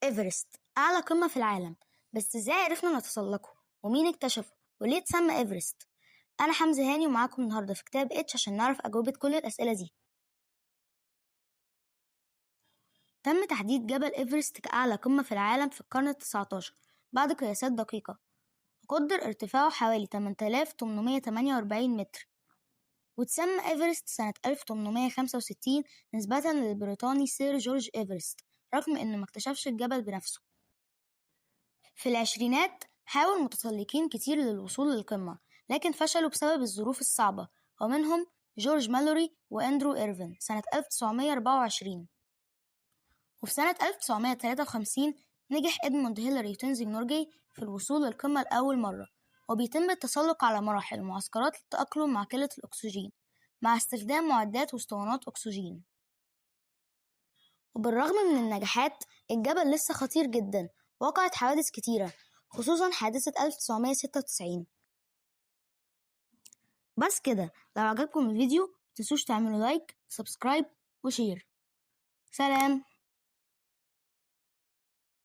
إيفرست أعلى قمة في العالم، بس إزاي عرفنا نتسلقه؟ ومين اكتشفه؟ وليه اتسمى إيفرست؟ أنا حمزة هاني ومعاكم النهاردة في كتاب إتش عشان نعرف أجوبة كل الأسئلة دي. تم تحديد جبل إيفرست كأعلى قمة في العالم في القرن ال19 بعد قياسات دقيقة، وقدر ارتفاعه حوالي 8848 متر، وتسمى إيفرست سنة 1865 نسبة للبريطاني سير جورج إيفرست، رغم إنه ما اكتشفش الجبل بنفسه. في العشرينات حاول متسلقين كتير للوصول للقمة، لكن فشلوا بسبب الظروف الصعبة، ومنهم جورج مالوري وأندرو إيرفين سنة 1924. وفي سنة 1953 نجح إدموند هيلاري وتنزينج نورجي في الوصول للقمة لأول مرة، وبيتم التسلق على مراحل معسكرات للتأقلم مع قلة الأكسجين مع استخدام معدات واسطوانات أكسجين. وبالرغم من النجاحات الجبل لسه خطير جدا، وقعت حوادث كتيرة خصوصا حادثة 1996. بس كده، لو عجبكم الفيديو متنسوش تعملوا لايك، سبسكرايب وشير. سلام.